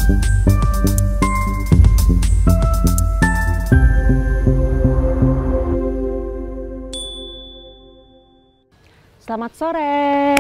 Selamat sore,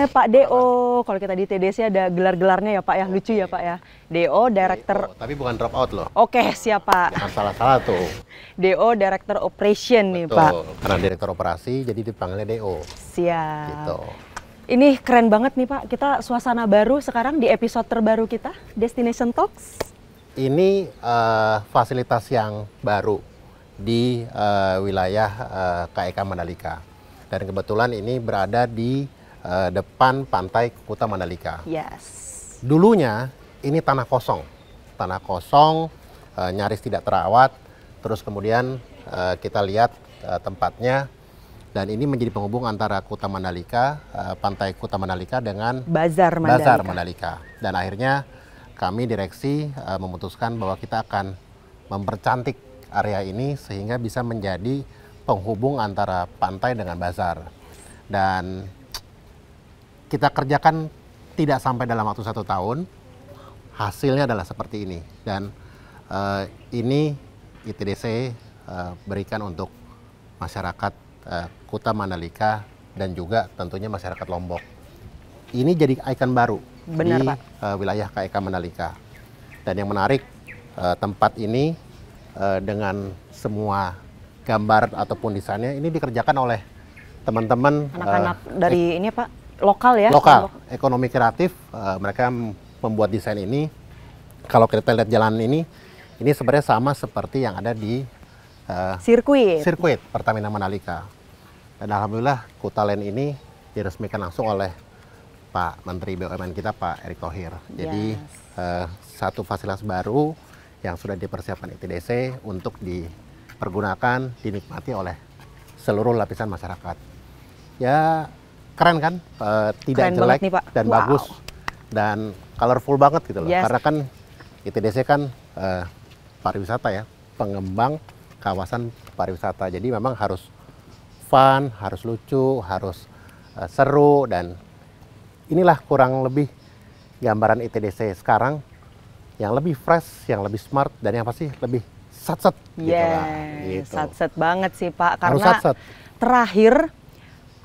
Pak Deo. Kalau kita di TDC ada gelar-gelarnya ya Pak ya, lucu ya Pak ya. Deo, Director. Tapi bukan drop out loh. Oke, siap Pak. Jangan salah-salah tuh. Deo, Director Operation nih Betul. Pak. Karena Direktur Operasi, jadi dipanggilnya DO. Siap. Gitu. Ini keren banget nih Pak. Kita suasana baru sekarang di episode terbaru kita, Destination Talks. Ini fasilitas yang baru di wilayah KEK Mandalika. Dan kebetulan ini berada di depan pantai Kuta Mandalika. Yes. Dulunya ini tanah kosong, nyaris tidak terawat. Terus kemudian kita lihat tempatnya, dan ini menjadi penghubung antara Kuta Mandalika, pantai Kuta Mandalika dengan Bazar Mandalika. Dan akhirnya kami direksi memutuskan bahwa kita akan mempercantik area ini sehingga bisa menjadi penghubung antara pantai dengan bazar. Dan kita kerjakan tidak sampai dalam waktu 1 tahun, hasilnya adalah seperti ini. Dan ini ITDC berikan untuk masyarakat Kuta Mandalika dan juga tentunya masyarakat Lombok. Ini jadi ikon baru. Benar, di Pak. Wilayah KEK Mandalika. Dan yang menarik, tempat ini dengan semua gambar ataupun desainnya ini dikerjakan oleh teman-teman anak-anak dari ini Pak, lokal ya? Lokal, ekonomi kreatif. Mereka membuat desain ini. Kalau kita lihat jalan ini sebenarnya sama seperti yang ada di sirkuit Pertamina Mandalika. Dan alhamdulillah Kuta Land ini diresmikan langsung oleh Pak Menteri BUMN kita, Pak Erick Thohir. Jadi satu fasilitas baru yang sudah dipersiapkan ITDC untuk dipergunakan, dinikmati oleh seluruh lapisan masyarakat. Ya keren kan, tidak keren jelek nih, Pak. dan bagus dan colorful banget gitu loh. Yes. Karena kan ITDC kan pariwisata ya, pengembang kawasan pariwisata. Jadi memang harus fun, harus lucu, harus seru, dan inilah kurang lebih gambaran ITDC sekarang yang lebih fresh, yang lebih smart, dan yang pasti lebih satset gitu lah. Gitu. Satset banget sih Pak, Harus karena satset. terakhir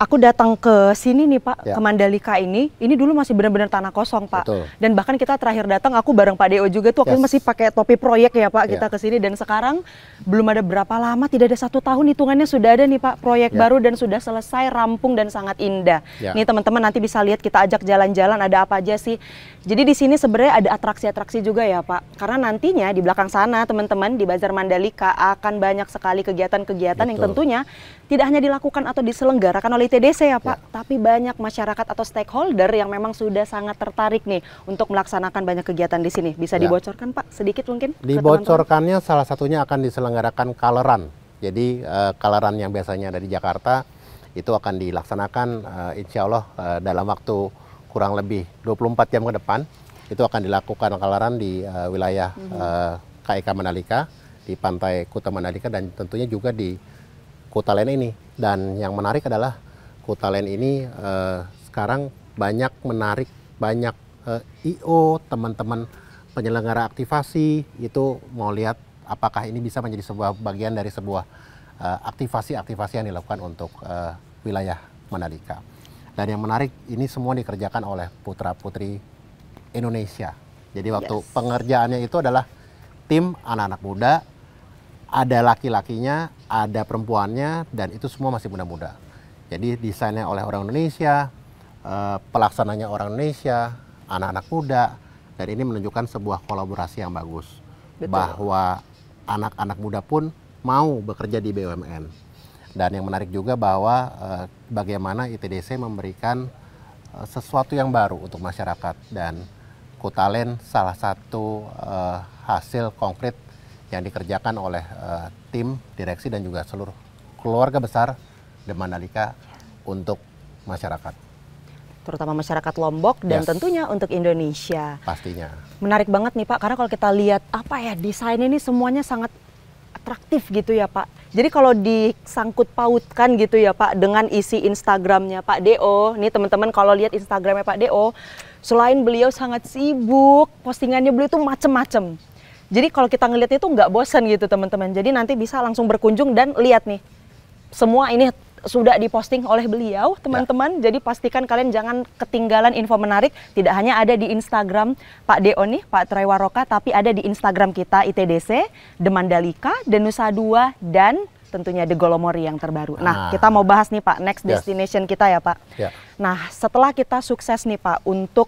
aku datang ke sini nih Pak, Ya. ke Mandalika ini dulu masih benar-benar tanah kosong Pak. Betul. Dan bahkan kita terakhir datang, aku bareng Pak Deo juga tuh, waktu itu Yes. masih pakai topi proyek ya Pak, kita Ya. ke sini. Dan sekarang belum ada berapa lama, tidak ada 1 tahun hitungannya sudah ada nih Pak, proyek Ya. baru dan sudah selesai, rampung dan sangat indah. Ya. Nih teman-teman nanti bisa lihat, kita ajak jalan-jalan ada apa aja sih. Jadi di sini sebenarnya ada atraksi-atraksi juga ya Pak, karena nantinya di belakang sana teman-teman di Bazar Mandalika akan banyak sekali kegiatan-kegiatan yang Betul. tentunya tidak hanya dilakukan atau diselenggarakan oleh TDC ya Pak, tapi banyak masyarakat atau stakeholder yang memang sudah sangat tertarik nih untuk melaksanakan banyak kegiatan di sini. Bisa Ya. dibocorkan Pak sedikit mungkin? ke teman-teman? Dibocorkannya salah satunya akan diselenggarakan Coloran. Jadi Coloran yang biasanya ada di Jakarta itu akan dilaksanakan insya Allah dalam waktu kurang lebih 24 jam ke depan. Itu akan dilakukan Coloran di wilayah KEK Mandalika, di pantai Kuta Mandalika, dan tentunya juga di Kuta Land ini. Dan yang menarik adalah Kuta Land ini sekarang banyak menarik, banyak IO, teman-teman penyelenggara aktivasi itu mau lihat apakah ini bisa menjadi sebuah bagian dari sebuah aktivasi-aktivasi yang dilakukan untuk wilayah Mandalika. Dan yang menarik, ini semua dikerjakan oleh putra-putri Indonesia. Jadi waktu pengerjaannya itu adalah tim anak-anak muda, ada laki-lakinya, ada perempuannya, dan itu semua masih muda-muda. Jadi desainnya oleh orang Indonesia, pelaksananya orang Indonesia, anak-anak muda, dan ini menunjukkan sebuah kolaborasi yang bagus. Betul. Bahwa anak-anak muda pun mau bekerja di BUMN. Dan yang menarik juga bahwa bagaimana ITDC memberikan sesuatu yang baru untuk masyarakat, dan Kuta Land salah satu hasil konkret yang dikerjakan oleh tim direksi dan juga seluruh keluarga besar The Mandalika untuk masyarakat. Terutama masyarakat Lombok dan Yes. tentunya untuk Indonesia. Pastinya. Menarik banget nih Pak, karena kalau kita lihat desainnya ini semuanya sangat atraktif gitu ya Pak. Jadi kalau disangkut pautkan gitu ya Pak dengan isi Instagramnya Pak Deo, nih teman-teman kalau lihat Instagramnya Pak Deo, Selain beliau sangat sibuk, postingannya beliau tuh macem-macem. Jadi kalau kita ngeliat itu nggak bosan gitu teman-teman. Jadi nanti bisa langsung berkunjung dan lihat nih, semua ini sudah diposting oleh beliau teman-teman. Jadi pastikan kalian jangan ketinggalan info menarik. Tidak hanya ada di Instagram Pak Deo nih, Pak Traywaroka, tapi ada di Instagram kita ITDC, The Mandalika, The Nusa Dua, dan tentunya The Golomori yang terbaru. Nah, kita mau bahas nih Pak, next destination kita ya Pak. Nah, setelah kita sukses nih Pak untuk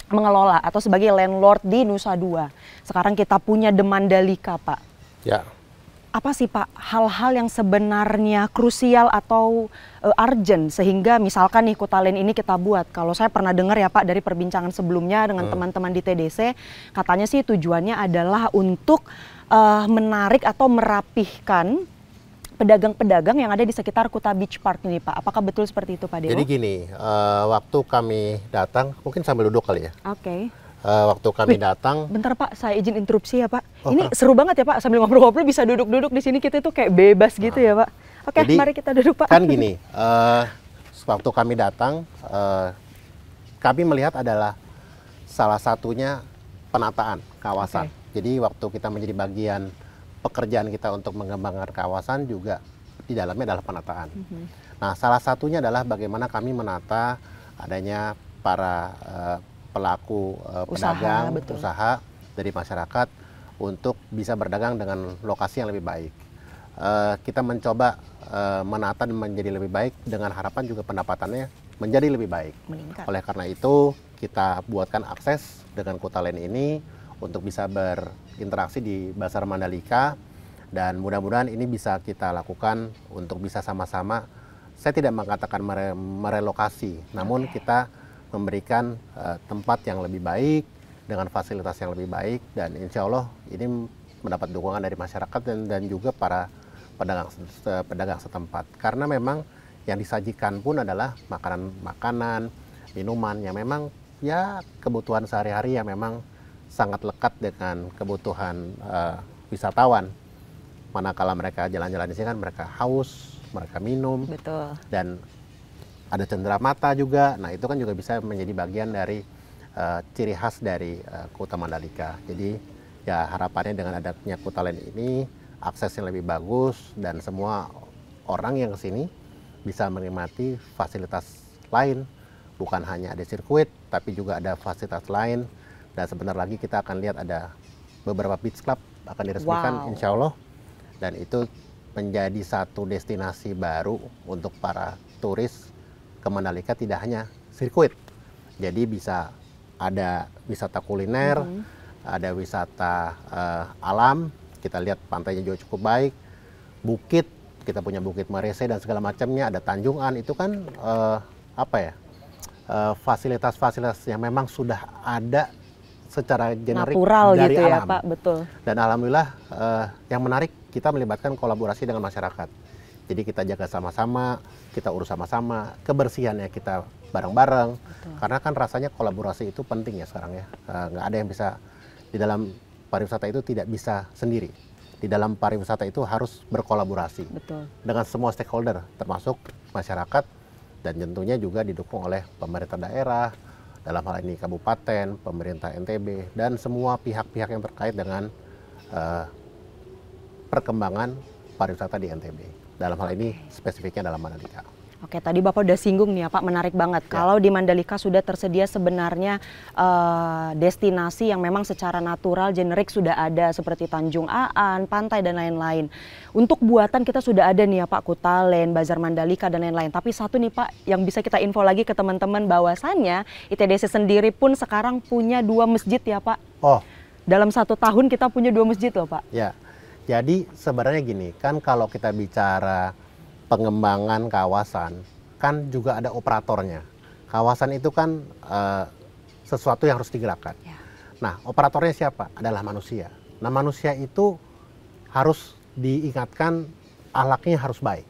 mengelola atau sebagai landlord di Nusa Dua, sekarang kita punya The Mandalika Pak. Apa sih Pak hal-hal yang sebenarnya krusial atau urgent sehingga misalkan nih Kutalen ini kita buat, kalau saya pernah dengar ya Pak dari perbincangan sebelumnya dengan teman-teman di TDC, katanya sih tujuannya adalah untuk menarik atau merapihkan pedagang-pedagang yang ada di sekitar Kuta Beach Park ini Pak. Apakah betul seperti itu Pak Dewo? Jadi gini, waktu kami datang, mungkin sambil duduk kali ya. Waktu kami datang. Bentar Pak, saya izin interupsi ya Pak. Ini seru banget ya Pak, sambil ngobrol-ngobrol bisa duduk-duduk di sini, kita tuh kayak bebas gitu ya Pak. Oke, jadi, mari kita duduk Pak. Kan gini, waktu kami datang, kami melihat adalah salah satunya penataan kawasan. Jadi waktu kita menjadi bagian pekerjaan kita untuk mengembangkan kawasan juga di dalamnya adalah penataan. Nah, salah satunya adalah bagaimana kami menata adanya para pelaku pedagang, usaha dari masyarakat untuk bisa berdagang dengan lokasi yang lebih baik. Kita mencoba menata dan menjadi lebih baik dengan harapan juga pendapatannya menjadi lebih baik. Meningkat. Oleh karena itu kita buatkan akses dengan Kutalen ini untuk bisa berinteraksi di Bazar Mandalika, dan mudah-mudahan ini bisa kita lakukan untuk bisa sama-sama, saya tidak mengatakan merelokasi, namun kita memberikan tempat yang lebih baik dengan fasilitas yang lebih baik, dan insya Allah ini mendapat dukungan dari masyarakat dan juga para pedagang setempat, karena memang yang disajikan pun adalah makanan, minuman yang memang ya kebutuhan sehari-hari yang memang sangat lekat dengan kebutuhan wisatawan. Manakala mereka jalan-jalan di sini kan mereka haus, mereka minum, dan ada cendera mata juga. Nah, itu kan juga bisa menjadi bagian dari ciri khas dari Kuta Mandalika. Jadi ya harapannya dengan adanya Kutalen ini aksesnya lebih bagus dan semua orang yang kesini bisa menikmati fasilitas lain, bukan hanya ada sirkuit tapi juga ada fasilitas lain. Dan sebentar lagi kita akan lihat ada beberapa beach club akan diresmikan insya Allah, dan itu menjadi satu destinasi baru untuk para turis ke Mandalika, tidak hanya sirkuit. Jadi bisa ada wisata kuliner, ada wisata alam, kita lihat pantainya juga cukup baik, bukit, kita punya Bukit Marese dan segala macamnya, ada Tanjungan, itu kan fasilitas-fasilitas yang memang sudah ada secara generik natural dari gitu alam. Ya Pak, betul. Dan alhamdulillah yang menarik kita melibatkan kolaborasi dengan masyarakat. Jadi kita jaga sama-sama, kita urus sama-sama, kebersihannya kita bareng-bareng. Karena kan rasanya kolaborasi itu penting ya sekarang ya. Nggak ada yang bisa, di dalam pariwisata itu tidak bisa sendiri. Di dalam pariwisata itu harus berkolaborasi. Dengan semua stakeholder, termasuk masyarakat, dan tentunya juga didukung oleh pemerintah daerah, dalam hal ini kabupaten, pemerintah NTB, dan semua pihak-pihak yang terkait dengan perkembangan pariwisata di NTB. Dalam hal ini spesifiknya dalam Mandalika. Oke, tadi Bapak udah singgung nih ya Pak, menarik banget. Kalau di Mandalika sudah tersedia sebenarnya destinasi yang memang secara natural, generik sudah ada seperti Tanjung Aan, pantai dan lain-lain. Untuk buatan kita sudah ada nih ya Pak, Kutalen, Bazar Mandalika dan lain-lain. Tapi satu nih Pak, yang bisa kita info lagi ke teman-teman bahwasannya ITDC sendiri pun sekarang punya 2 masjid ya Pak. Dalam 1 tahun kita punya 2 masjid loh Pak. Ya, jadi sebenarnya gini, kan kalau kita bicara pengembangan kawasan, kan juga ada operatornya. Kawasan itu kan sesuatu yang harus digerakkan. Nah, operatornya siapa? Adalah manusia. Nah, manusia itu harus diingatkan akhlaknya harus baik.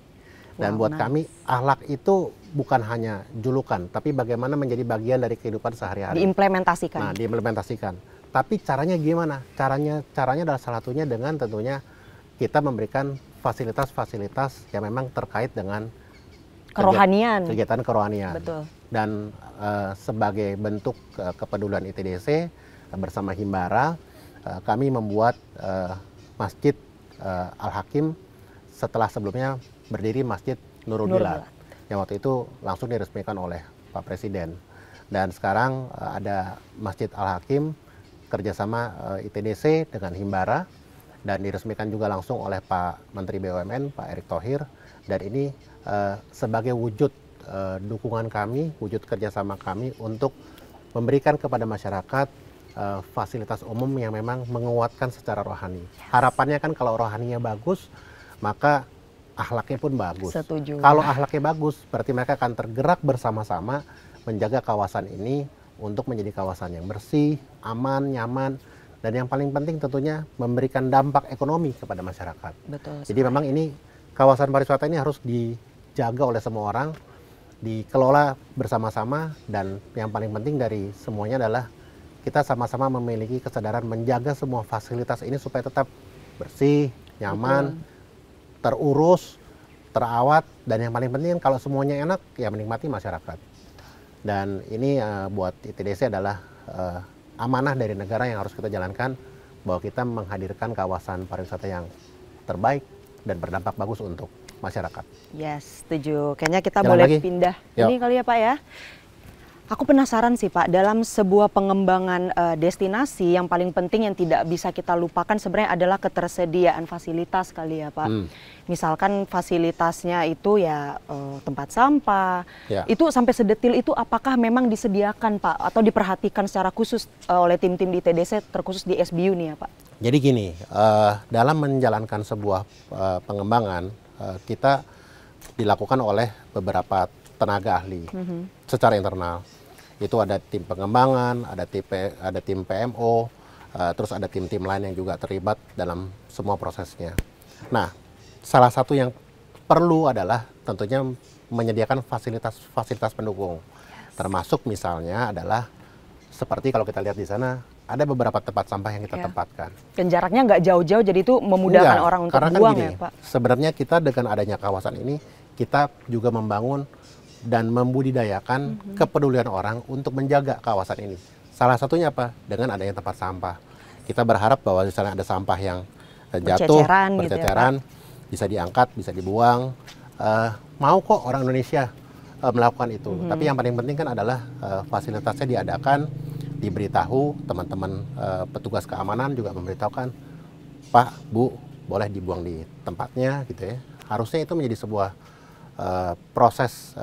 Dan buat kami, akhlak itu bukan hanya julukan, tapi bagaimana menjadi bagian dari kehidupan sehari-hari. Diimplementasikan. Nah, diimplementasikan. Tapi caranya gimana? Caranya adalah salah satunya dengan tentunya kita memberikan fasilitas-fasilitas yang memang terkait dengan kerohanian. Kegiatan kerohanian. dan sebagai bentuk kepedulian ITDC bersama Himbara, kami membuat Masjid Al-Hakim setelah sebelumnya berdiri Masjid Nurul Bilad, yang waktu itu langsung diresmikan oleh Pak Presiden. Dan sekarang ada Masjid Al-Hakim kerjasama ITDC dengan Himbara, dan diresmikan juga langsung oleh Pak Menteri BUMN, Pak Erick Thohir. Dan ini sebagai wujud dukungan kami, wujud kerjasama kami untuk memberikan kepada masyarakat fasilitas umum yang memang menguatkan secara rohani. Harapannya kan kalau rohaninya bagus, maka akhlaknya pun bagus. Setuju. Kalau akhlaknya bagus, berarti mereka akan tergerak bersama-sama menjaga kawasan ini untuk menjadi kawasan yang bersih, aman, nyaman, dan yang paling penting tentunya memberikan dampak ekonomi kepada masyarakat. Betul. Jadi memang ini kawasan pariwisata ini harus dijaga oleh semua orang, dikelola bersama-sama, dan yang paling penting dari semuanya adalah kita sama-sama memiliki kesadaran menjaga semua fasilitas ini supaya tetap bersih, nyaman, terurus, terawat, dan yang paling penting kalau semuanya enak, ya menikmati masyarakat. Dan ini buat ITDC adalah amanah dari negara yang harus kita jalankan, bahwa kita menghadirkan kawasan pariwisata yang terbaik dan berdampak bagus untuk masyarakat. Yes, setuju. Kayaknya kita Jalan boleh lagi. pindah Yuk. ini kali ya Pak ya. Aku penasaran sih Pak, dalam sebuah pengembangan destinasi yang paling penting yang tidak bisa kita lupakan sebenarnya adalah ketersediaan fasilitas kali ya Pak. Misalkan fasilitasnya itu ya tempat sampah, itu sampai sedetil itu apakah memang disediakan Pak atau diperhatikan secara khusus oleh tim-tim di TDC terkhusus di SBU nih ya Pak? Jadi gini, dalam menjalankan sebuah pengembangan, kita dilakukan oleh beberapa tenaga ahli secara internal. Itu ada tim pengembangan, ada tim PMO, terus ada tim-tim lain yang juga terlibat dalam semua prosesnya. Nah, salah satu yang perlu adalah tentunya menyediakan fasilitas pendukung. Termasuk misalnya adalah seperti kalau kita lihat di sana, ada beberapa tempat sampah yang kita tempatkan. Dan jaraknya nggak jauh-jauh, jadi itu memudahkan orang untuk buang ya Pak? Sebenarnya kita dengan adanya kawasan ini, kita juga membangun dan membudidayakan kepedulian orang untuk menjaga kawasan ini. Salah satunya apa? Dengan adanya tempat sampah. Kita berharap bahwa di sana ada sampah yang jatuh, berceceran, bisa diangkat, bisa dibuang. Mau kok orang Indonesia melakukan itu. Tapi yang paling penting kan adalah fasilitasnya diadakan, diberitahu, teman-teman petugas keamanan juga memberitahukan, Pak, Bu, boleh dibuang di tempatnya gitu ya. Harusnya itu menjadi sebuah proses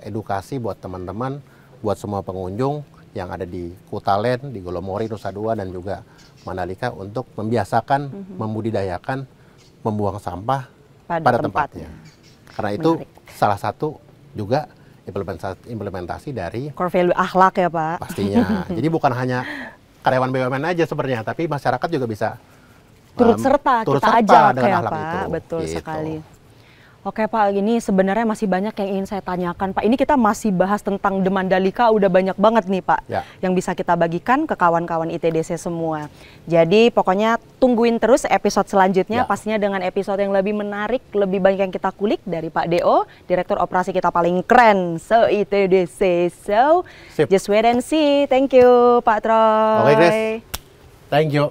edukasi buat teman-teman, buat semua pengunjung yang ada di Kutalen, di Golomori, Nusa Dua, dan juga Mandalika untuk membiasakan, membudidayakan, membuang sampah pada tempatnya. Karena itu salah satu juga implementasi dari core value akhlak ya Pak? Pastinya. Jadi bukan hanya karyawan BUMN aja sebenarnya, tapi masyarakat juga bisa turut serta kita ajak ya Pak, itu. Betul Gitu. sekali. Oke Pak, ini sebenarnya masih banyak yang ingin saya tanyakan Pak. Ini kita masih bahas tentang The Mandalika, udah banyak banget nih Pak yang bisa kita bagikan ke kawan-kawan ITDC semua. Jadi pokoknya tungguin terus episode selanjutnya, pastinya dengan episode yang lebih menarik, lebih banyak yang kita kulik dari Pak DO, Direktur Operasi kita paling keren se-ITDC. So, just wait and see. Thank you Pak Troy. Oke Grace, thank you.